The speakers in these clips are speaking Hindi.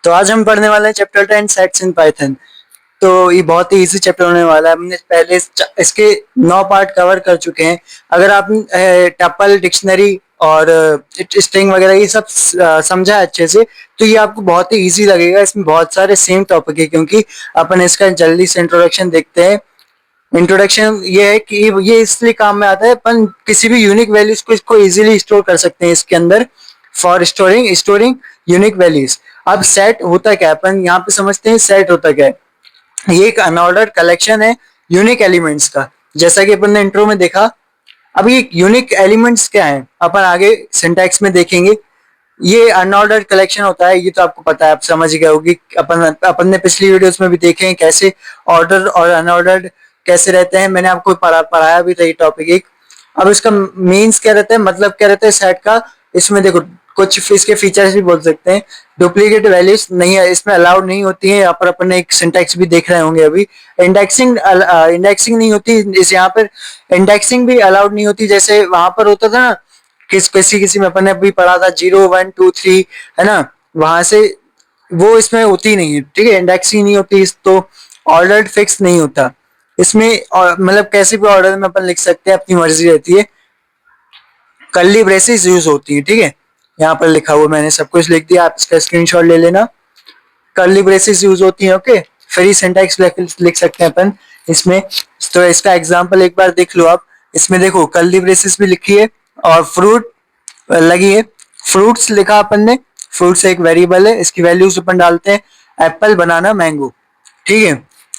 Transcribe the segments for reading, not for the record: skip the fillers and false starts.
तो आज हम पढ़ने वाले हैं चैप्टर 10 सेट्स इन पाइथन। तो ये बहुत ही इजी चैप्टर होने वाला है। हमने पहले इसके 9 पार्ट कवर कर चुके हैं। अगर आप टपल डिक्शनरी और स्ट्रिंग वगैरह ये सब समझा है अच्छे से, तो ये आपको बहुत ही इजी लगेगा। इसमें बहुत सारे सेम टॉपिक है, क्योंकि अपन इसका जल्दी से इंट्रोडक्शन देखते हैं। इंट्रोडक्शन ये है कि ये इसलिए काम में आता है, अपन किसी भी यूनिक वैल्यूज को इसको इजीली स्टोर कर सकते हैं इसके अंदर, for storing storing unique values. अब सेट होता क्या है, अपन यहाँ पे समझते हैं सेट होता क्या है। ये एक अनऑर्डर्ड कलेक्शन है यूनिक एलिमेंट्स का, जैसा कि अपन ने इंट्रो में देखा। अब ये यूनिक एलिमेंट्स क्या है अपन आगे सिंटैक्स में देखेंगे। ये अनऑर्डर्ड कलेक्शन होता है, ये तो आपको पता है, आप समझ गए होगी। अपन ने पिछली वीडियोस में भी देखे हैं कैसे ऑर्डर और अनऑर्डर्ड कैसे रहते हैं। मैंने आपको पढ़ाया भी था ये टॉपिक एक। अब इसका मीन्स क्या रहता है, मतलब क्या रहता है सेट का। इसमें देखो कुछ इसके फीचर्स भी बोल सकते हैं। डुप्लीकेट वैल्यूज नहीं है इसमें, अलाउड नहीं होती है। यहाँ पर अपन एक सिंटैक्स भी देख रहे होंगे अभी। इंडेक्सिंग नहीं होती इस यहाँ पर। इंडेक्सिंग भी अलाउड नहीं होती, जैसे वहां पर होता था ना, किसी किसी में अपन ने अभी पढ़ा था 0 1 2 3, है ना। वहां से वो इसमें होती नहीं है, ठीक है। इंडेक्सिंग नहीं होती तो ऑर्डर फिक्स नहीं होता इसमें। मतलब कैसे भी ऑर्डर में अपन लिख सकते हैं, अपनी मर्जी रहती है। कर्ली ब्रेसेस यूज होती है, ठीक है। यहाँ पर लिखा हुआ मैंने सब कुछ लिख दिया, आप इसका स्क्रीनशॉट ले लेना। कर्ली ब्रेसेस यूज होती है, ओके। फ्री सिंटैक्स लिख सकते हैं अपन इसमें। तो इसका एग्जांपल एक बार देख लो आप। इसमें देखो कर्ली ब्रेसेस भी लिखी है और फ्रूट लगी है। फ्रूट्स लिखा अपन ने, फ्रूट्स एक वेरिएबल है, इसकी वैल्यूज अपन डालते हैं एप्पल बनाना मैंगो, ठीक है।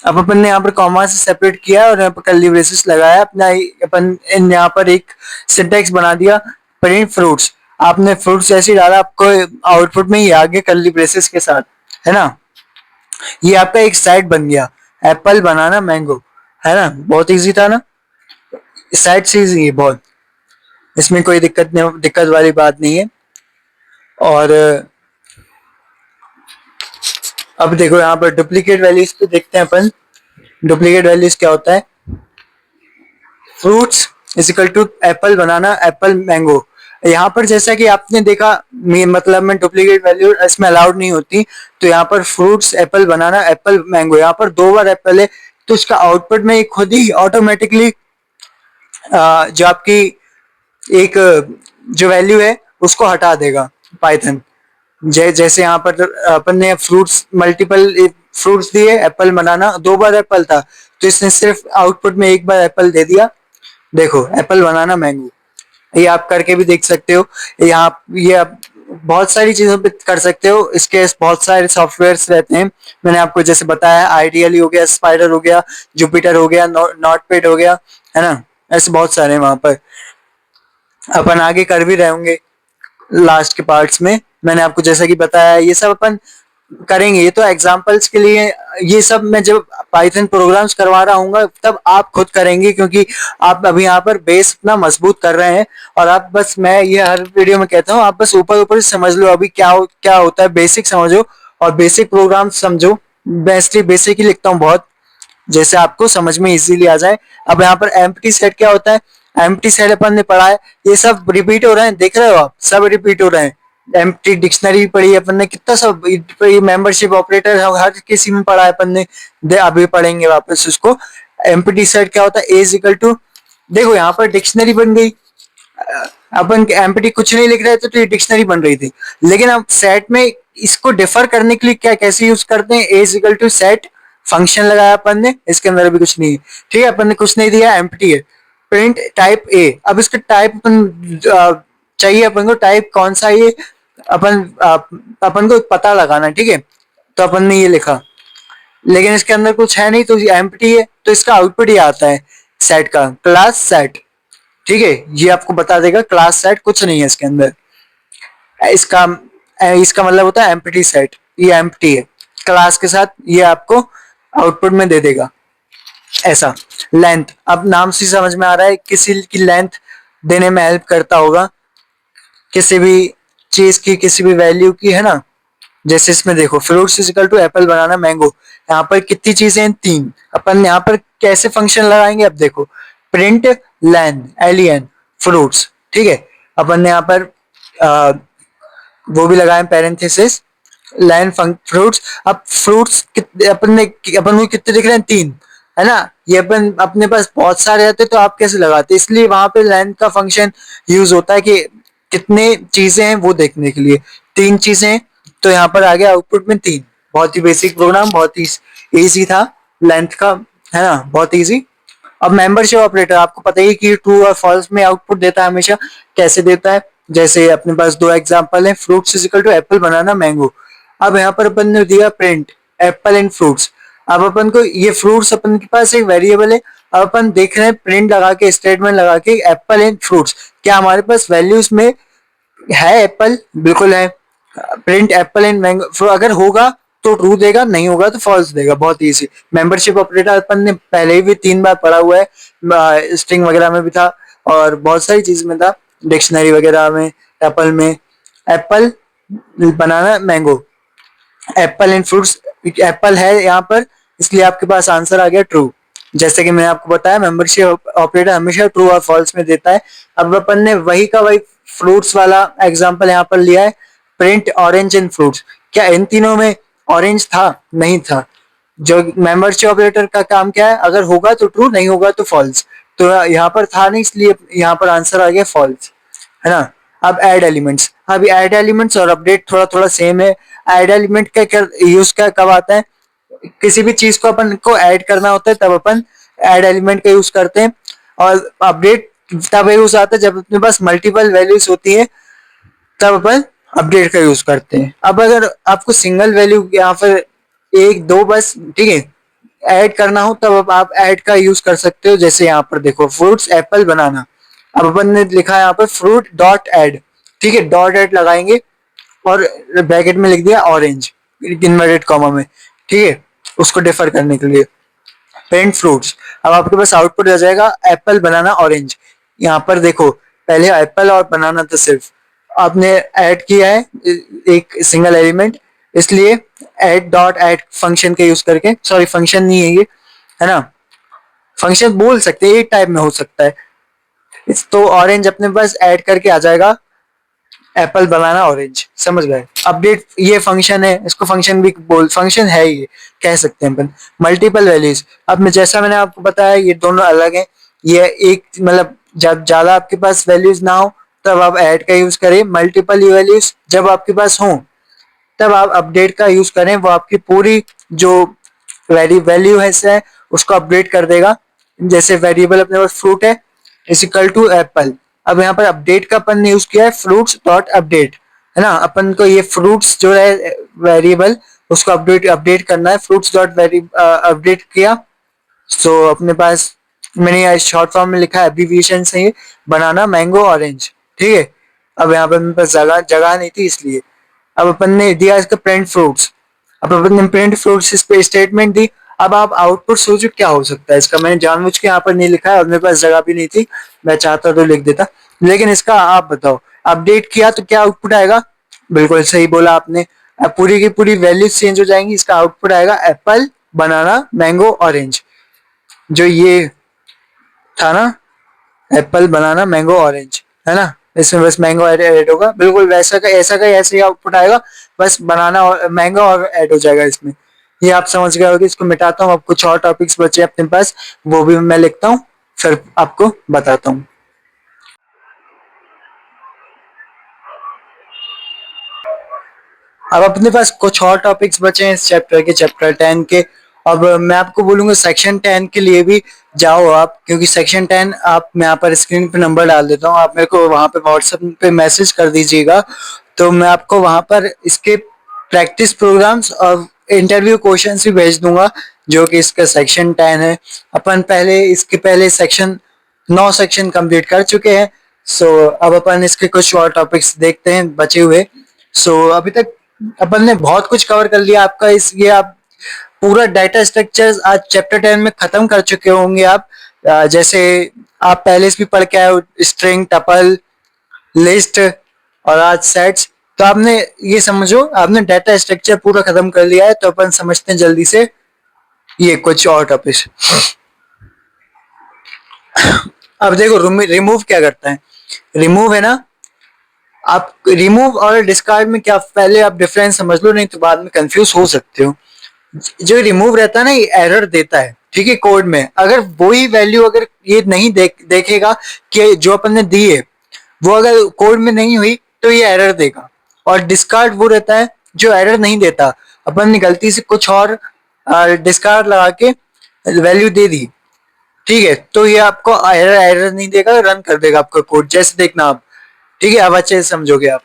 अब अपन ने यहाँ पर कॉमा से सेपरेट किया और यहाँ पर कर्ली ब्रेसेस लगाया अपना। अपन यहाँ पर एक सिंटैक्स बना दिया, प्रिंट फ्रूट्स। आपने फ्रूट्स जैसे डाला, आपको आउटपुट में ही आ गया कर्ली ब्रेसेस के साथ, है ना। ये आपका एक साइट बन गया, एप्पल बनाना मैंगो, है ना। बहुत इजी था ना, साइट से इजी है बहुत। इसमें कोई दिक्कत वाली बात नहीं है। और अब देखो यहाँ पर डुप्लीकेट वैल्यूज पे देखते हैं अपन। डुप्लीकेट वैल्यूज क्या होता है, fruits is equal to apple banana apple mango. यहाँ पर जैसा कि आपने देखा, मतलब में डुप्लीकेट वैल्यू इसमें अलाउड नहीं होती। तो यहाँ पर fruits Apple banana apple mango, यहाँ पर 2 बार एप्पल है, तो इसका आउटपुट में खुद ही ऑटोमेटिकली जो आपकी एक जो वैल्यू है उसको हटा देगा पाइथन। जैसे यहाँ पर अपन ने फ्रूट्स मल्टीपल फ्रूट्स दिए, एप्पल बनाना 2 बार एप्पल था, तो इसने सिर्फ आउटपुट में 1 बार एप्पल दे दिया। देखो एप्पल बनाना मैंगो, ये आप करके भी देख सकते हो। यहाँ ये आप बहुत सारी चीजों पे कर सकते हो। इसके बहुत सारे सॉफ्टवेयर्स रहते हैं, मैंने आपको जैसे बताया, आइडियली हो गया, स्पाइडर हो गया, जुपिटर हो गया, नोटपैड हो गया, है ना। ऐसे बहुत सारे हैं वहां पर। अपन आगे कर भी रहे होंगे लास्ट के पार्ट्स में। मैंने आपको जैसा कि बताया, ये सब अपन करेंगे। ये तो एग्जांपल्स के लिए, ये सब मैं जब पाइथन प्रोग्राम्स करवा रहा हूँ तब आप खुद करेंगे, क्योंकि आप अभी यहाँ पर बेस इतना मजबूत कर रहे हैं। और आप बस, मैं ये हर वीडियो में कहता हूँ, आप बस ऊपर ऊपर समझ लो अभी क्या होता है, बेसिक समझो और बेसिक प्रोग्राम समझो। बेसिक ही लिखता हूँ बहुत, जैसे आपको समझ में इजीली आ जाए। अब यहाँ पर एम्प्टी सेट क्या होता है, एम्प्टी सेट अपन ने पढ़ा है, ये सब रिपीट हो रहे हैं, देख रहे हो आप, सब रिपीट हो रहे हैं। एम्प्टी डिक्शनरी पढ़ी है अपन ने, कितना सब। मेंबरशिप ऑपरेटर हर किसी में पढ़ा है अपन ने, अभी पढ़ेंगे वापस उसको। एम्प्टी सेट क्या होता है, एज इक्वल टू, देखो यहाँ पर डिक्शनरी बन गई। अपन एम्प्टी कुछ नहीं लिख रहे थे तो ये डिक्शनरी बन रही थी। लेकिन अब सेट में इसको डिफर करने के लिए क्या कैसे यूज करते हैं, as equal to set function लगाया अपन ने, इसके अंदर भी कुछ नहीं है, ठीक है। अपन ने कुछ नहीं दिया, एम्प्टी है। प्रिंट टाइप ए, अब इसका टाइप अपन चाहिए अपन को, टाइप कौन सा ये अपन को पता लगाना, ठीक है। तो अपन ने ये लिखा, लेकिन इसके अंदर कुछ है नहीं, तो ये एम्प्टी है, तो इसका आउटपुट ये आता है सेट का, क्लास सेट, ठीक है। ये आपको बता देगा क्लास सेट, कुछ नहीं है इसके अंदर। इसका इसका मतलब होता है एम्प्टी सेट, ये एम्प्टी है क्लास के साथ, ये आपको आउटपुट में दे देगा ऐसा। लेंथ, अब नाम से समझ में आ रहा है किसी की लेंथ देने में हेल्प करता होगा, किसी भी चीज की, किसी भी वैल्यू की, है ना। जैसे इसमें देखो, fruits is equal to apple banana mango, यहाँ पर कितनी चीजें हैं, 3। अपन यहाँ पर कैसे फंक्शन लगाएंगे, अब देखो, प्रिंट लैन एलियन फ्रूट्स, ठीक है। अपन ने यहाँ पर वो भी लगाए पैरेंथेसिस, लाइन फ्रूट्स। अब फ्रूट्स अपन को कितने दिख रहे हैं? 3, है ना? ये अपन अपने पास बहुत सारे रहते तो आप कैसे लगाते? इसलिए वहां पे लाइन का फंक्शन यूज होता है कि कितने चीजें हैं वो देखने के लिए। 3 चीजें हैं, तो यहाँ पर आ गया आउटपुट में 3। बहुत ही बेसिक प्रोग्राम, बहुत ही इजी था लेंथ का, है ना? बहुत इजी। अब मेंबरशिप ऑपरेटर आपको पता ही कि ट्रू और फॉल्स में आउटपुट देता है हमेशा। कैसे देता है? जैसे अपने पास 2 एग्जांपल हैं, fruits is equal to apple, banana, mango. अब यहाँ पर अपन ने दिया प्रिंट एप्पल एंड फ्रूट्स। अब अपन को ये फ्रूट्स अपन के पास एक वेरिएबल है। अब अपन देख रहे हैं प्रिंट लगा के, स्टेटमेंट लगा के एप्पल एंड फ्रूट्स, क्या हमारे पास वैल्यूज में है एप्पल? बिल्कुल है। प्रिंट एप्पल एंड मैंगो, अगर होगा तो ट्रू देगा, नहीं होगा तो फॉल्स देगा। बहुत इजी। मेंबरशिप ऑपरेटर अपन ने पहले भी 3 बार पढ़ा हुआ है, स्ट्रिंग वगैरह में भी था और बहुत सारी चीज में था, डिक्शनरी वगैरह में, एप्पल में। Apple, banana, mango, Apple and fruits. Apple है यहाँ पर, इसलिए आपके पास आंसर आ गया ट्रू। जैसे कि मैंने आपको बताया, मेंबरशिप ऑपरेटर हमेशा ट्रू और फॉल्स में देता है। अब अपन ने वही का वही फ्रूट्स वाला एग्जांपल यहाँ पर लिया है, प्रिंट ऑरेंज एंड फ्रूट्स। क्या इन तीनों में ऑरेंज था? नहीं था। जो मेंबरशिप ऑपरेटर का काम क्या है? अगर होगा तो ट्रू, नहीं होगा तो फॉल्स। तो यहाँ पर था नहीं, इसलिए यहाँ पर आंसर आ गया फॉल्स, है ना? अब ऐड एलिमेंट्स। अब ऐड एलिमेंट्स और अपडेट थोड़ा थोड़ा सेम है। ऐड एलिमेंट का क्या यूज, क्या कब आता है? किसी भी चीज को अपन को ऐड करना होता है तब अपन ऐड एलिमेंट का यूज करते हैं। और अपडेट तब यूज आता है जब अपने पास मल्टीपल वैल्यूज होती है, तब अपन अपडेट का यूज करते हैं। अब अगर आपको सिंगल वैल्यू यहाँ पर 1 2 बस, ठीक है, ऐड करना हो तब आप ऐड का यूज कर सकते हो। जैसे यहाँ पर देखो, फ्रूट्स एप्पल बनाना। अब अपन ने लिखा है यहाँ पर फ्रूट डॉट ऐड, ठीक है, डॉट ऐड लगाएंगे और ब्रैकेट में लिख दिया ऑरेंज, इन्वर्टेड कॉमा में, ठीक है, उसको डिफर करने के लिए। Print fruits. अब आपके पास आउटपुट आ जाएगा एप्पल, बनाना, ऑरेंज। यहाँ पर देखो, पहले एप्पल और बनाना था सिर्फ, आपने ऐड किया है एक सिंगल एलिमेंट, इसलिए ऐड डॉट ऐड फंक्शन का यूज करके, सॉरी फंक्शन नहीं है ये, है ना, फंक्शन बोल सकते हैं, एक टाइप में हो सकता है। तो ऑरेंज अपने पास ऐड करके आ जाएगा एप्पल, बनाना, ऑरेंज। समझ गए? अपडेट ये फंक्शन है, इसको फंक्शन भी बोल, फंक्शन है ये, कह सकते हैं अपन। Multiple values. अब मैं जैसा मैंने आपको बताया, ये दोनों अलग हैं। ये एक मतलब जब ज्यादा आपके पास वैल्यूज ना हो तब आप ऐड का यूज करें। मल्टीपल वैल्यूज जब आपके पास हो तब आप अपडेट का यूज करें। वो आपकी पूरी जो वैल्यू है उसको अपडेट कर देगा। जैसे वेरिएबल अपने पास फ्रूट है, इज इक्वल टू एप्पल। अब यहाँ पर अपडेट का अपन ने यूज किया है फ्रूट्स डॉट अपडेट, है ना? अपन को ये फ्रूट्स जो है वेरिएबल, उसको अपडेट अपडेट करना है। फ्रूट्स डॉट अपडेट किया, सो अपने पास मैंने शॉर्ट फॉर्म में लिखा है, एब्रीविएशन से ही, बनाना, मैंगो, ऑरेंज, ठीक है। अब यहाँ पर मेरे पास जगह जगह नहीं थी, इसलिए अब अपन ने दिया इसका प्रिंट फ्रूट्स। अब अपन ने प्रिंट फ्रूट्स इस पे स्टेटमेंट दी। अब आप आउटपुट सोचो क्या हो सकता है इसका। मैंने जानबूझ के यहाँ पर नहीं लिखा है और मेरे पास जगह भी नहीं थी, मैं चाहता तो लिख देता, लेकिन इसका आप बताओ। अपडेट किया तो क्या आउटपुट आएगा? बिल्कुल सही बोला आपने। अब पूरी की पूरी वैल्यूज चेंज हो जाएंगी, इसका आउटपुट आएगा एप्पल, बनाना, मैंगो, ऑरेंज। जो ये था ना, एप्पल, बनाना, मैंगो, ऑरेंज, है ना? इसमें बस मैंगो ऐड होगा, बिल्कुल वैसा का ऐसा का ऐसे ही आउटपुट आएगा, बस बनाना और मैंगो और ऐड हो जाएगा इसमें। ये आप समझ गए होगे। इसको मिटाता हूँ, अब कुछ और टॉपिक्स बचे अपने पास, वो भी मैं लिखता हूँ, फिर आपको बताता हूँ। अब अपने पास कुछ और टॉपिक्स बचे हैं इस चैप्टर के, चैप्टर 10 के। अब मैं आपको बोलूंगा सेक्शन 10 के लिए भी जाओ आप, क्योंकि सेक्शन 10 आप, मैं यहाँ पर स्क्रीन पे नंबर डाल देता हूँ, आप मेरे को वहां पे व्हाट्सएप पे मैसेज कर दीजिएगा, तो मैं आपको वहां पर इसके प्रैक्टिस प्रोग्राम्स और इंटरव्यू क्वेश्चंस भी भेज दूंगा, जो कि इसका सेक्शन 10 है। अपन पहले इसके पहले सेक्शन 9 सेक्शन कंप्लीट कर चुके हैं। सो अब अपन इसके कुछ और टॉपिक्स देखते हैं बचे हुए। सो अभी तक अपन ने बहुत कुछ कवर कर लिया आपका इस, ये आप पूरा डाटा स्ट्रक्चर आज चैप्टर 10 में खत्म कर चुके होंगे आप। जैसे आप पहले से भी पढ़ के आए हो, स्ट्रिंग, टपल, लिस्ट और आज सेट्स। तो आपने ये समझो, आपने डाटा स्ट्रक्चर पूरा खत्म कर लिया है। तो अपन समझते हैं जल्दी से ये कुछ और टॉपिक्स। अब देखो, रिमूव क्या करता है? रिमूव है ना, आप रिमूव और डिस्कार्ड में क्या, पहले आप डिफरेंस समझ लो, नहीं तो बाद में कंफ्यूज हो सकते हो। जो रिमूव रहता है ना, ये एरर देता है, ठीक है, कोड में। अगर वही वैल्यू अगर ये नहीं देखेगा कि जो अपन ने दी है वो अगर कोड में नहीं हुई, तो ये एरर देगा। और डिस्कार्ड वो रहता है जो एरर नहीं देता, अपन ने गलती से कुछ और डिस्कार्ड लगा के वैल्यू दे दी, ठीक है, तो ये आपको एरर एरर नहीं देगा, रन कर देगा आपका कोड। जैसे देखना आप, ठीक है, अब अच्छे से समझोगे आप।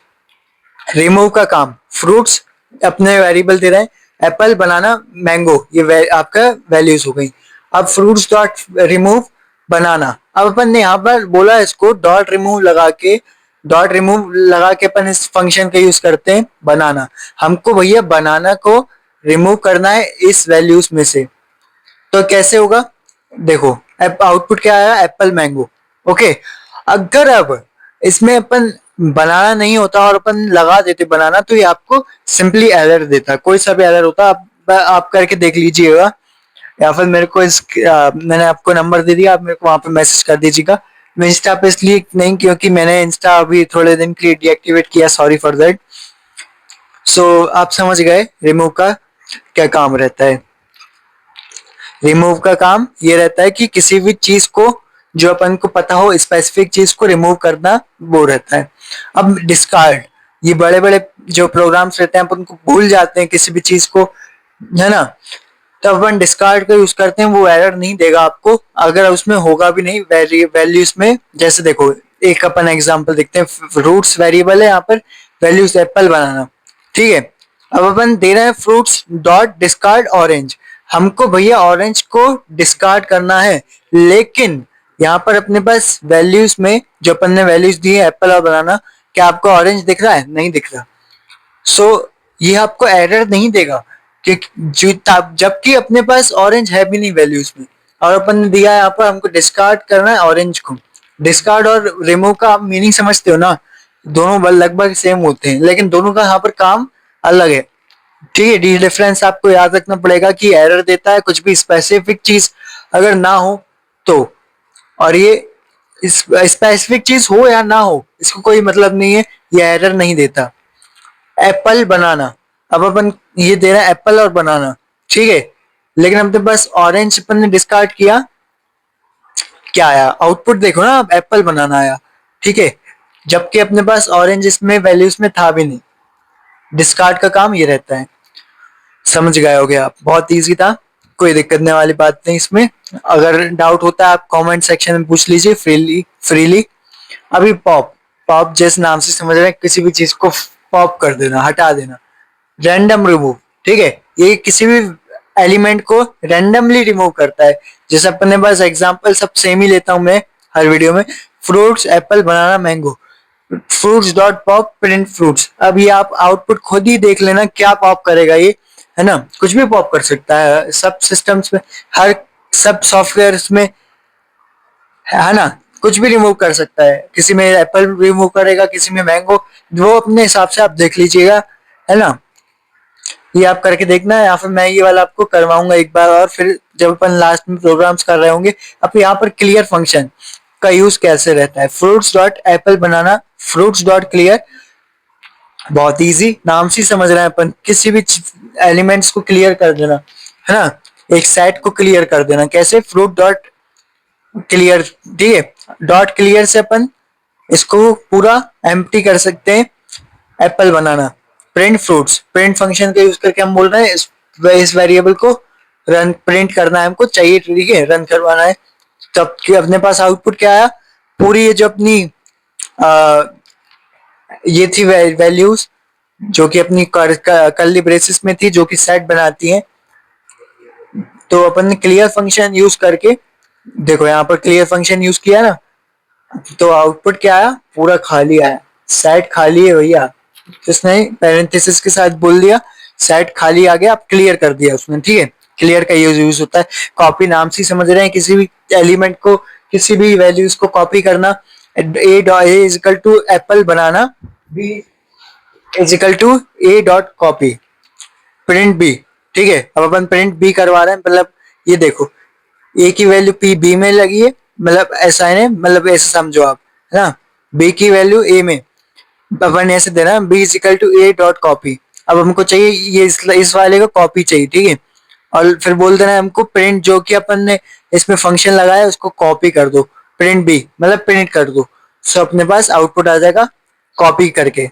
रिमूव का काम, फ्रूट्स अपने वेरिएबल दे रहे हैं, एप्पल, बनाना, मैंगो, ये आपका वैल्यूज हो गई। अब फ्रूट्स डॉट रिमूव बनाना, अब अपन ने यहाँ पर बोला इसको डॉट रिमूव लगा के अपन इस फंक्शन का यूज करते हैं बनाना। हमको भैया बनाना को रिमूव करना है इस वैल्यूज में से, तो कैसे होगा, देखो आउटपुट क्या आया, एप्पल मैंगो। ओके, अगर अब इसमें अपन बनाना नहीं होता और अपन लगा देते बनाना, तो ये आपको सिंपली एरर देता, कोई सा भी एरर होता। आप करके देख लीजिएगा, या फिर मेरे को मैंने आपको नंबर दे दिया, आप मेरे को वहां पे मैसेज कर दीजिएगा। मैं इंस्टा पे इसलिए नहीं, क्योंकि मैंने इंस्टा अभी थोड़े दिन के लिए डीएक्टिवेट किया, सॉरी फॉर दैट। सो आप समझ गए रिमूव का क्या काम रहता है। रिमूव का काम ये रहता है कि किसी भी चीज को, जो अपन को पता हो स्पेसिफिक चीज को रिमूव करना, वो रहता है। अब डिस्कार्ड, ये बड़े बड़े जो प्रोग्राम्स रहते हैं अपन को भूल जाते हैं किसी भी चीज को, है ना, तब अपन डिस्कार्ड का यूज करते हैं, वो एरर नहीं देगा आपको, अगर उसमें होगा भी नहीं वैल्यूज में। जैसे देखो, एक अपन एग्जांपल देखते हैं, रूट्स वेरिएबल है यहाँ पर, वैल्यूज एप्पल बनाना, ठीक है। अब अपन दे रहे हैं फ्रूट्स डॉट डिस्कार्ड ऑरेंज, हमको भैया ऑरेंज को डिस्कार्ड करना है, लेकिन यहाँ पर अपने पास वैल्यूज में जो अपन ने वैल्यूज दी है एप्पल और बनाना, क्या आपको ऑरेंज दिख रहा है, नहीं दिख रहा। सो ये आपको एरर नहीं देगा, कि जबकि अपने पास ऑरेंज है भी नहीं वैल्यूज में, और अपन ने दिया है यहाँ पर हमको डिस्कार्ड करना है ऑरेंज को। डिस्कार्ड और रिमूव का आप मीनिंग समझते हो ना, दोनों लगभग सेम होते हैं, लेकिन दोनों का यहाँ पर काम अलग है, ठीक है। डी डिफरेंस आपको याद रखना पड़ेगा कि एरर देता है कुछ भी स्पेसिफिक चीज अगर ना हो तो, और ये स्पेसिफिक चीज हो या ना हो इसको कोई मतलब नहीं है, ये एरर नहीं देता। एप्पल बनाना, अब अपन ये दे रहा है एप्पल और बनाना, ठीक है, लेकिन अपने पास ऑरेंज अपन ने डिस्कार्ड किया, क्या आया आउटपुट देखो ना, अब एप्पल बनाना आया, ठीक है, जबकि अपने पास ऑरेंज इसमें वैल्यूज में था भी नहीं। डिस्कार्ड का काम ये रहता है। समझ गए होगे आप, बहुत इजी था, कोई दिक्कत नहीं वाली बात नहीं इसमें। अगर डाउट होता है आप कमेंट सेक्शन में पूछ लीजिए फ्रीली फ्रीली। अभी पॉप, पॉप जैसे नाम से समझ रहे हैं, किसी भी चीज को पॉप कर देना, हटा देना, रैंडम रिमूव, ठीक है, ये किसी भी एलिमेंट को रैंडमली रिमूव करता है। जैसे अपने पास एग्जांपल सब सेम ही लेता हूं मैं हर वीडियो में, fruits Apple banana mango, fruits dot pop print fruits. अब ये आप आउटपुट खुद ही देख लेना क्या पॉप करेगा ये, है ना, कुछ भी पॉप कर सकता है सब सिस्टम्स में, हर सब सॉफ्टवेयर में, है ना, कुछ भी रिमूव कर सकता है, किसी में एप्पल रिमूव करेगा, किसी में मैंगो, वो अपने हिसाब से आप देख लीजिएगा, है ना। ये आप करके देखना है, या फिर मैं ये वाला आपको करवाऊंगा एक बार, और फिर जब अपन लास्ट में प्रोग्राम्स कर रहे होंगे। अब यहाँ पर क्लियर फंक्शन का यूज कैसे रहता है, fruits dot apple banana, fruits dot clear, बहुत इजी, नाम से समझ रहे हैं अपन, किसी भी एलिमेंट्स को क्लियर कर देना, है ना, एक सेट को क्लियर कर देना, कैसे, फ्रूट डॉट क्लियर, ठीक है, डॉट क्लियर से अपन इसको पूरा एम्प्टी कर सकते हैं। Apple banana, print fruits, print function का यूज करके हम बोल रहे हैं इस वेरिएबल को रन प्रिंट करना है, हमको चाहिए, ठीक है, रन करवाना है। तब कि अपने पास आउटपुट क्या आया, पूरी ये जो अपनी आ, ये थी वैल्यूज जो कि अपनी कर्ली ब्रेसेस में थी, जो कि सेट बनाती हैं, तो अपन ने क्लियर फंक्शन यूज करके, देखो यहाँ पर क्लियर फंक्शन यूज किया ना, तो आउटपुट क्या आया, पूरा खाली आया, सेट खाली है भैया, इसने पैरेंथेसिस के साथ बोल दिया सेट खाली आ गया, आप क्लियर कर दिया उसने, ठीक है। क्लियर का यूज होता है, कॉपी नाम से समझ रहे हैं, किसी भी एलिमेंट को, किसी भी वैल्यूज को कॉपी करना, a equal to apple banana, b equal to a dot copy print b, ठीक है। अब अपन प्रिंट बी करवा रहे हैं, मतलब ये देखो ए की वैल्यू पी बी में लगी है, मतलब ऐसा है, मतलब ऐसे समझो आप, है ना, बी की वैल्यू ए में, अपन ऐसे देना है b is equal to a dot copy. अब हमको चाहिए ये इस वाले का कॉपी चाहिए, ठीक है। और फिर बोल देना है हमको प्रिंट, जो कि अपन ने इसमें फंक्शन लगाया उसको कॉपी कर दो, प्रिंट बी मतलब प्रिंट कर दो। सो अपने पास आउटपुट आ जाएगा कॉपी करके।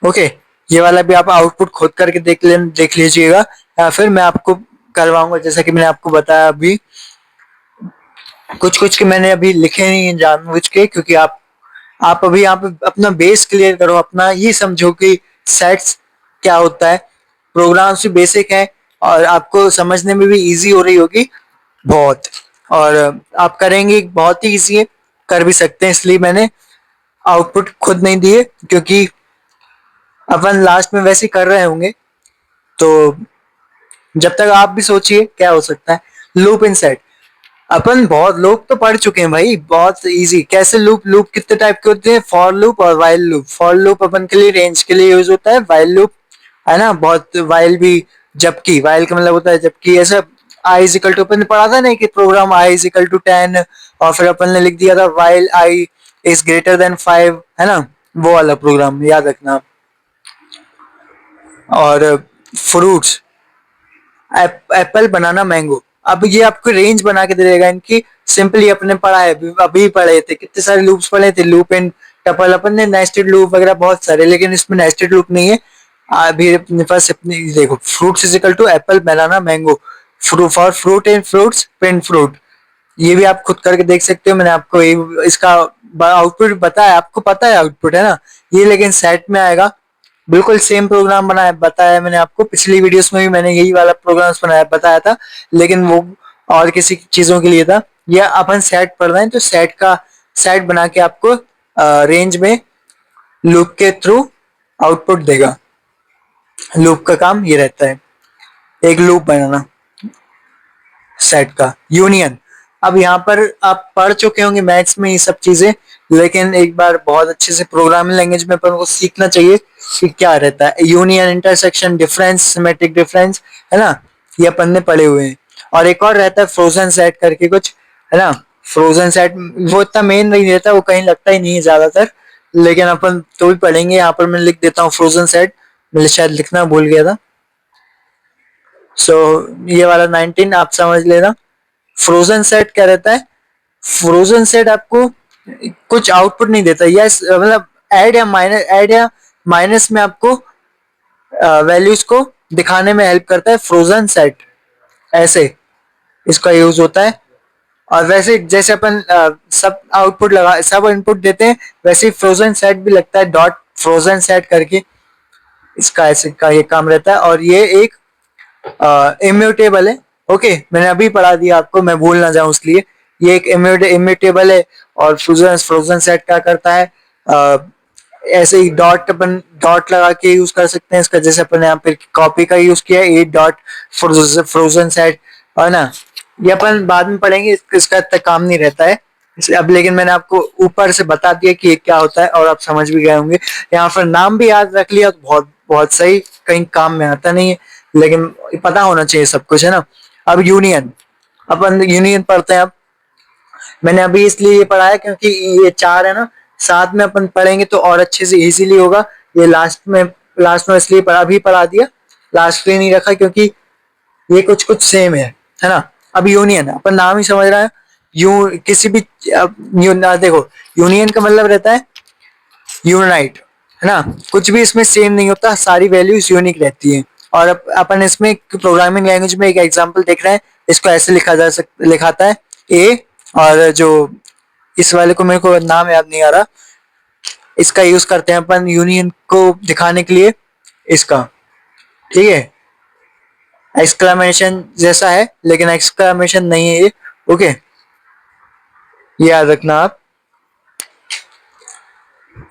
ओके, ये वाला भी आप आउटपुट खुद करके देख लीजिएगा, या फिर मैं आपको करवाऊंगा, जैसा कि मैंने आपको बताया अभी। कुछ कुछ के मैंने अभी लिखे नहीं हैं जानबूझ के, क्योंकि आप अभी यहाँ पे अपना बेस क्लियर करो, अपना ये समझो कि सेट्स क्या होता है। प्रोग्राम्स भी बेसिक है और आपको समझने में भी इजी हो रही होगी बहुत। और आप करेंगे, बहुत ही इजी है, कर भी सकते हैं। इसलिए मैंने आउटपुट खुद नहीं दिए, क्योंकि अपन लास्ट में वैसे ही कर रहे होंगे। तो जब तक आप भी सोचिए क्या हो सकता है। लूप इन सेट, अपन बहुत लोग तो पढ़ चुके हैं भाई, बहुत इजी। कैसे लूप, लूप कितने टाइप के होते हैं, फॉर लूप और वाइल लूप। फॉर लूप अपन के लिए रेंज के लिए यूज होता है, वाइल लूप है ना, बहुत वाइल भी, जबकि वाइल का मतलब होता है जबकि। ऐसा आई इज इक्वल टू, अपन ने पढ़ा था ना कि program i is equal to 10, और फिर अपन ने लिख दिया था while i is greater than 5, है ना, वो वाला प्रोग्राम याद रखना। और फ्रूट्स, एप्पल बनाना मैंगो, अब ये आपको रेंज बना के दे देगा इनकी। सिंपली अपने पढ़ा है, अभी पढ़े थे, कितने सारे लूप्स पढ़े थे, लूप एंड टपल, अपन ने नेस्टेड लूप वगैरह बहुत सारे, लेकिन इसमें नेस्टेड लूप नहीं है। अभी अपने पास अपनी देखो, fruits is equal to apple banana mango, for fruit and fruits print fruit. ये भी आप खुद करके देख सकते हो, मैंने आपको इसका आउटपुट बताया, आपको पता है आउटपुट है ना ये, लेकिन सेट में आएगा। बिल्कुल सेम प्रोग्राम बनाया बताया मैंने आपको, पिछली वीडियोस में भी मैंने यही वाला प्रोग्राम बनाया बताया था, लेकिन वो और किसी चीजों के लिए था। या अपन सेट पढ़ रहे हैं तो सेट का सेट बना के आपको रेंज में लूप के थ्रू आउटपुट देगा। लूप का काम ये रहता है, एक लूप बनाना सेट का। यूनियन, अब यहाँ पर आप पढ़ चुके होंगे मैथ्स में ये सब चीजें, लेकिन एक बार बहुत अच्छे से प्रोग्रामिंग लैंग्वेज में अपन को सीखना चाहिए कि क्या रहता है union, intersection, difference, symmetric difference, है ना, ये अपन ने पढ़े हुए हैं। और एक और रहता है फ्रोजन सेट करके कुछ, है ना। फ्रोजन सेट वो इतना मेन नहीं रहता, वो कहीं लगता ही नहीं है ज्यादातर, लेकिन अपन तो भी पढ़ेंगे। यहाँ पर मैं लिख देता हूँ फ्रोजन सेट, मैं शायद लिखना भूल गया था। सो ये वाला 19 आप समझ लेना। फ्रोजन सेट क्या रहता है, फ्रोजन सेट आपको कुछ आउटपुट नहीं देता, यस मतलब ऐड या माइनस में आपको वैल्यूज को दिखाने में हेल्प करता है फ्रोजन सेट, ऐसे इसका यूज होता है। और वैसे जैसे अपन सब आउटपुट लगा सब इनपुट देते हैं, वैसे ही फ्रोजन सेट भी लगता है, डॉट फ्रोजन सेट करके इसका ऐसे का ये काम रहता है। और ये एक इम्यूटेबल है। ओके, मैंने अभी पढ़ा दिया आपको, मैं भूल ना जाऊं इसलिए। ये एक इम्यूटेबल है। और फ्रोजन फ्रोजन सेट क्या करता है, अ, ऐसे ही डॉट, अपन डॉट लगा के यूज कर सकते हैं इसका, जैसे अपन यहाँ पे कॉपी का यूज किया है, ए डॉट फ्रोजन सेट, है ना। ये अपन बाद में पढ़ेंगे, इसका इतना काम नहीं रहता है अब, लेकिन मैंने आपको ऊपर से बता दिया कि ये क्या होता है और आप समझ भी गए होंगे। यहाँ पर नाम भी याद रख लिया तो बहुत बहुत सही, कहीं काम में आता नहीं है, लेकिन पता होना चाहिए सब कुछ, है ना। अब यूनियन, अपन यूनियन पढ़ते हैं अब। मैंने अभी इसलिए ये पढ़ा है क्योंकि ये चार है ना, साथ में अपन पढ़ेंगे तो और अच्छे से इजीली होगा। ये लास्ट में इसलिए अभी पढ़ा दिया, लास्ट में नहीं रखा क्योंकि ये कुछ कुछ सेम है ना। अब यूनियन, अपन नाम ही समझ रहा है, यू किसी भी देखो, यूनियन का मतलब रहता है यूनाइट, है ना। कुछ भी इसमें सेम नहीं होता, सारी वैल्यूज यूनिक रहती हैं। और अपन इसमें प्रोग्रामिंग लैंग्वेज में एक एग्जांपल देख रहे हैं, इसको ऐसे लिखाता है ए, और जो इस वाले को मेरे को नाम याद नहीं आ रहा, इसका यूज करते हैं अपन यूनियन को दिखाने के लिए, इसका, ठीक है। एक्सक्लेमेशन जैसा है लेकिन एक्सक्लेमेशन नहीं है ये। ओके, ये याद रखना आप,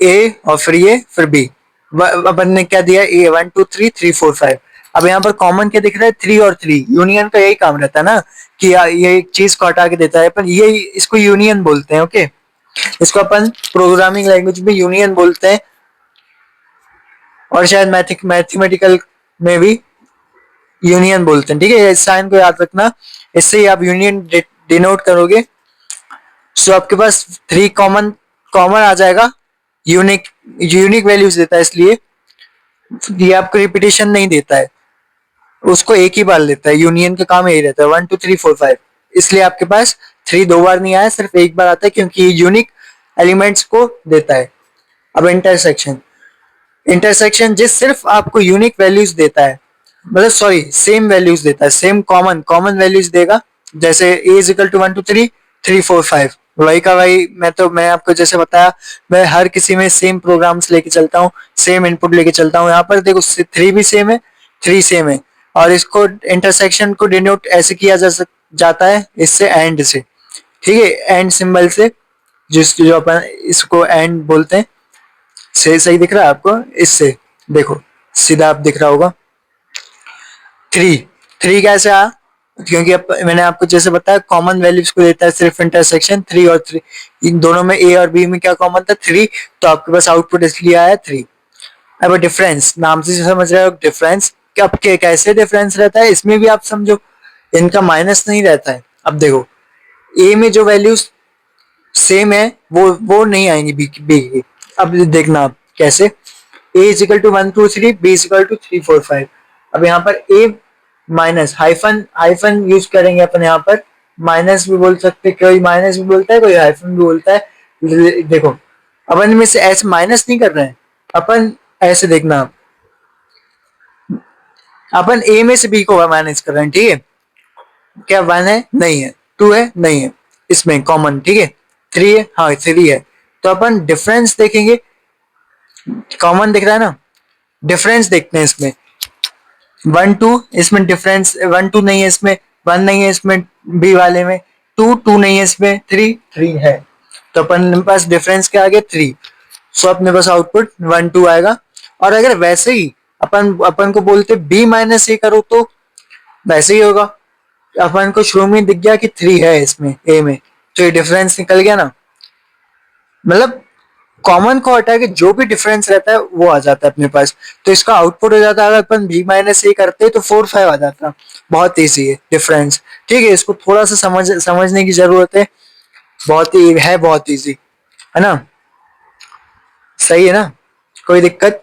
ए और फिर ये फिर बी। अपन ने क्या दिया, ए 1 2 3 3 4 5। अब यहाँ पर कॉमन क्या दिख रहा है, 3 और 3। यूनियन का यही काम रहता है ना कि ये एक चीज को हटा के देता है, पर ये इसको यूनियन बोलते हैं। ओके, इसको अपन प्रोग्रामिंग लैंग्वेज में यूनियन बोलते हैं, और शायद मैथमेटिकल में भी यूनियन बोलते हैं, ठीक है। इस साइन को याद रखना, इससे ही आप यूनियन डिनोट करोगे। सो आपके पास थ्री कॉमन कॉमन आ जाएगा, यूनिक यूनिक वैल्यूज देता है, इसलिए ये आपको रिपीटेशन नहीं देता है, उसको एक ही बार लेता है। यूनियन का काम यही रहता है, 1 2 3 4 5। इसलिए आपके पास 3 दो बार नहीं आया, सिर्फ एक बार आता है, क्योंकि ये यूनिक एलिमेंट्स को देता है। अब इंटरसेक्शन, इंटरसेक्शन जिस सिर्फ आपको यूनिक वैल्यूज देता है, मतलब सॉरी सेम वैल्यूज देता है, सेम कॉमन कॉमन वैल्यूज देगा। जैसे ए इज इक्वल टू 1 2 3 4 5, वही का वही। मैं आपको जैसे बताया, मैं हर किसी में सेम प्रोग्राम्स लेके चलता हूँ, सेम इनपुट लेके चलता हूँ। यहाँ पर देखो 3 भी सेम है, 3 सेम है, और इसको इंटरसेक्शन को डिनोट ऐसे किया जाता है, इससे एंड से, ठीक है, एंड सिंबल से, जो अपन इसको एंड बोलते हैं। सही सही दिख रहा है आपको? इससे देखो, सीधा आप दिख रहा होगा। 3, 3 कैसे आया? क्योंकि मैंने आपको जैसे बताया कॉमन वैल्यूज को देता है सिर्फ इंटरसेक्शन। 3 और 3, इन दोनों में ए और बी में क्या कॉमन था? 3, तो आपके पास आउटपुट इसलिए आया 3। अब डिफरेंस, नाम से समझ रहे हो डिफरेंस, अब कैसे डिफरेंस रहता है इसमें भी आप समझो, इनका माइनस नहीं रहता है। अब देखो, ए में जो वैल्यूज सेम है वो नहीं आएंगी बी की। अब देखना आप कैसे, a is equal to 1 2 3, b is equal to 3 4 5। अब यहाँ पर a minus hyphen, hyphen use करेंगे अपन यहाँ पर। माइनस भी बोल सकते, कोई माइनस भी बोलता है, कोई हाइफन भी बोलता है। देखो, अपन में से ऐसे माइनस नहीं कर रहे हैं अपन, ऐसे देखना आप, अपन ए में से बी को माइनस कर रहे हैं, ठीक है। क्या 1 है? नहीं है। 2 है? नहीं है। इसमें कॉमन, ठीक है। 3 है? हाँ 3 है। तो अपन डिफरेंस देखेंगे, कॉमन दिख रहा है ना, डिफरेंस देखते हैं इसमें। 1 2, इसमें डिफरेंस 1 2 नहीं है, इसमें 1 नहीं है, इसमें बी वाले में 2 2 नहीं है, इसमें 3 3 है। तो अपन पास डिफरेंस क्या आ गया? 3। सो अपने पास आउटपुट 1 2 आएगा। और अगर वैसे ही अपन अपन को बोलते बी माइनस ए करो, तो वैसे ही होगा। अपन को शुरू में दिख गया कि 3 है इसमें ए में, तो ये डिफरेंस निकल गया ना। मतलब कॉमन को हटा के जो भी डिफरेंस रहता है वो आ जाता है अपने पास। तो इसका आउटपुट हो जाता है, अगर अपन बी माइनस ए करते तो 4 5 आ जाता। बहुत ईजी है डिफरेंस, ठीक है। इसको थोड़ा सा समझने की जरूरत है, बहुत ही है, बहुत ईजी है ना। सही है ना? कोई दिक्कत?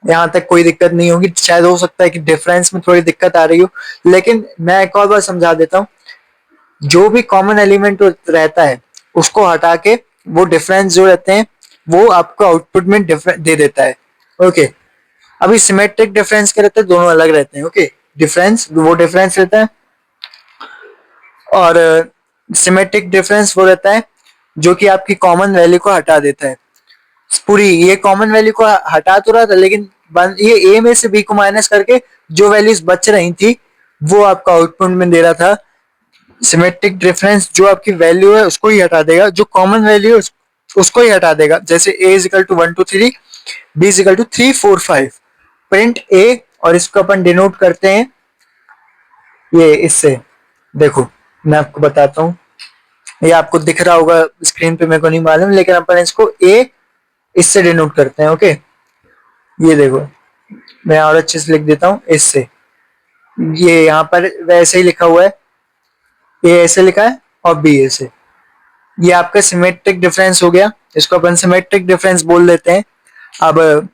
यहाँ तक कोई दिक्कत नहीं होगी। शायद हो सकता है कि डिफरेंस में थोड़ी दिक्कत आ रही हो, लेकिन मैं एक और बार समझा देता हूँ। जो भी कॉमन एलिमेंट रहता है उसको हटा के वो डिफरेंस जो रहते हैं वो आपको आउटपुट में दे देता है। ओके, अभी सिमेट्रिक डिफरेंस क्या रहता है? दोनों अलग रहते हैं। ओके, डिफरेंस वो डिफरेंस रहता है, और सिमेट्रिक डिफरेंस वो रहता है जो कि आपकी कॉमन वैल्यू को हटा देता है। पूरी ये कॉमन वैल्यू को हटा तो रहा था, लेकिन ये ए में से बी को माइनस करके जो वैल्यूज बच रही थी वो आपका आउटपुट में दे रहा था। सिमेट्रिक डिफरेंस जो आपकी वैल्यू है उसको ही हटा देगा, जो कॉमन वैल्यू है उसको ही हटा देगा। जैसे a is equal to 1 2 3, b is equal to 3 4 5, print a, और इसको अपन डिनोट करते हैं ये इससे। देखो मैं आपको बताता हूँ, ये आपको दिख रहा होगा स्क्रीन पे, मेरे को नहीं मालूम, लेकिन अपन इसको ए इससे डिनोट करते हैं। ओके, ये देखो, मैं और अच्छे से लिख देता हूँ इससे। ये यहाँ पर वैसे ही लिखा हुआ है, ए ऐसे लिखा है और बी ऐसे। ये आपका सिमेट्रिक डिफरेंस हो गया, इसको अपन सिमेट्रिक डिफरेंस बोल देते हैं। अब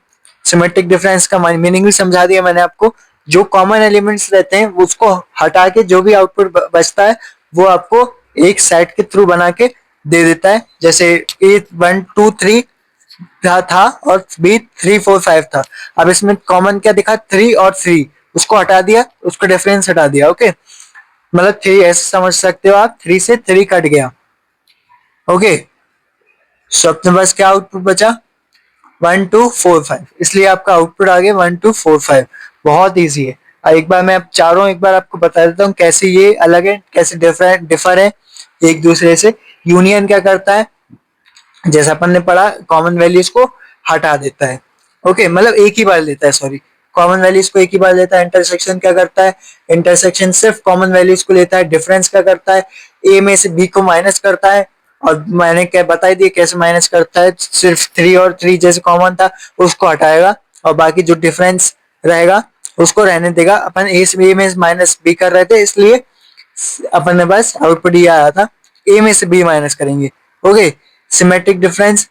सिमेट्रिक डिफरेंस का मीनिंग भी समझा दिया मैंने आपको। जो कॉमन एलिमेंट्स रहते हैं उसको हटा के जो भी आउटपुट बचता है वो आपको एक सेट के थ्रू बना के दे देता है। जैसे ए 1 2 3 था और बी 3 4 5 था। अब इसमें कॉमन क्या दिखा? 3 और 3, उसको हटा दिया, उसको डिफरेंस हटा दिया। ओके, मतलब 3 ऐसे समझ सकते हो आप, 3 से 3 कट गया। ओके, सो अपने पास क्या आउटपुट बचा? 1 2 4 5, इसलिए आपका आउटपुट आ गया 1 2 4 5। बहुत इजी है। एक बार मैं चारों एक बार आपको बता देता हूँ कैसे ये अलग है, कैसे डिफर है एक दूसरे से। यूनियन क्या करता है? जैसा अपन ने पढ़ा, कॉमन वैल्यूज को हटा देता है। ओके, मतलब एक ही बार लेता है, सॉरी, कॉमन वैल्यूज को एक ही बार लेता है। इंटरसेक्शन क्या करता है? इंटरसेक्शन सिर्फ कॉमन वैल्यूज को लेता है। डिफरेंस क्या करता है? ए में से बी को माइनस करता है, और मैंने क्या बता दिया कैसे माइनस करता है। सिर्फ 3 और 3 जैसे कॉमन था उसको हटाएगा, और बाकी जो डिफरेंस रहेगा उसको रहने देगा। अपन ए से बी में माइनस बी कर रहे थे, इसलिए अपन ने बस आउटपुट ये आया था, ए में से बी माइनस करेंगे। ओके, सिमेट्रिक डिफरेंस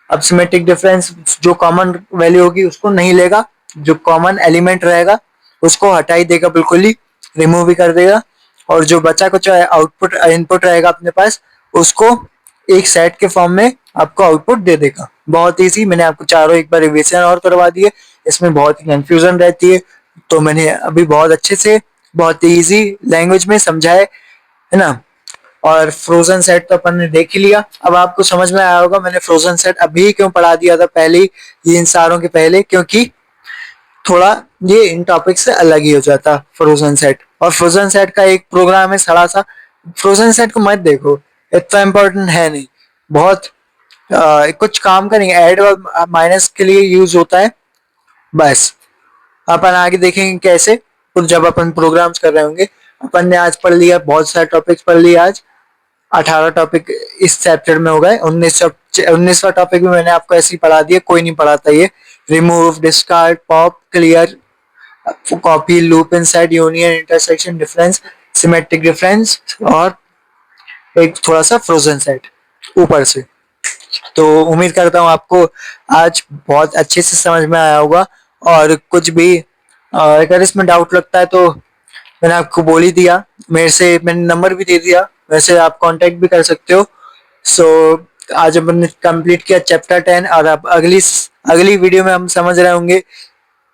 अब सिमेट्रिक डिफरेंस जो कॉमन वैल्यू होगी उसको नहीं लेगा, जो कॉमन एलिमेंट रहेगा उसको हटा ही देगा, बिल्कुल ही रिमूव ही कर देगा, और जो बचा कुछ आउटपुट इनपुट रहेगा अपने पास उसको एक सेट के फॉर्म में आपको आउटपुट दे देगा। बहुत ईजी, मैंने आपको चारों एक बार रिविजन और करवा दिए, इसमें बहुत ही कंफ्यूजन रहती है तो मैंने अभी बहुत अच्छे से बहुत इजी लैंग्वेज में समझाए, है ना। और फ्रोजन सेट तो अपन ने देख ही लिया, अब आपको समझ में आया होगा मैंने फ्रोजन सेट अभी क्यों पढ़ा दिया था पहले ही, ये इन सारों के पहले, क्योंकि थोड़ा ये इन टॉपिक से अलग ही हो जाता फ्रोजन सेट। और फ्रोजन सेट का एक प्रोग्राम है सड़ा सा, फ्रोजन सेट को मत देखो, इतना इम्पोर्टेंट है नहीं, बहुत कुछ काम का नहीं, ऐड और माइनस के लिए यूज होता है बस। अपन आगे देखेंगे कैसे, तो जब अपन प्रोग्राम्स कर रहे होंगे। अपन ने आज पढ़ लिया, बहुत सारे टॉपिक्स पढ़ लिए आज, 18 टॉपिक इस चैप्टर में हो गए, 19वां टॉपिक भी मैंने आपको ऐसे ही पढ़ा दिया, कोई नहीं पढ़ाता ये। Remove, discard, pop, clear, copy, loop inside, union, intersection, difference, symmetric difference, और एक थोड़ा सा फ्रोजन सेट ऊपर से। तो उम्मीद करता हूँ आपको आज बहुत अच्छे से समझ में आया होगा। और कुछ भी अगर इसमें डाउट लगता है तो मैंने आपको बोल ही दिया, मेरे से मैंने नंबर भी दे दिया, वैसे आप कांटेक्ट भी कर सकते हो। सो आज अपन ने कंप्लीट किया चैप्टर 10, और अब अगली अगली वीडियो में हम समझ रहे होंगे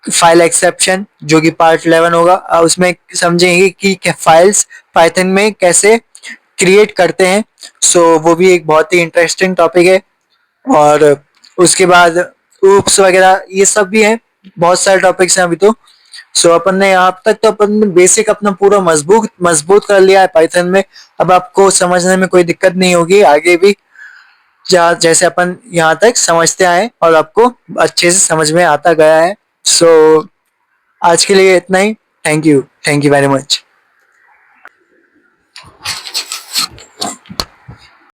फाइल एक्सेप्शन, जो कि पार्ट 11 होगा। उसमें समझेंगे कि फाइल्स पाइथन में कैसे क्रिएट करते हैं। सो वो भी एक बहुत ही इंटरेस्टिंग टॉपिक है। और उसके बाद ऊप्स वगैरह ये सब भी है, बहुत सारे टॉपिक्स हैं अभी तो। सो अपन ने यहाँ तक तो अपन ने बेसिक अपना पूरा मजबूत मजबूत कर लिया है पाइथन में। अब आपको समझने में कोई दिक्कत नहीं होगी आगे भी, जहाँ जैसे अपन यहाँ तक समझते आए और आपको अच्छे से समझ में आता गया है। सो आज के लिए इतना ही। Thank you very much.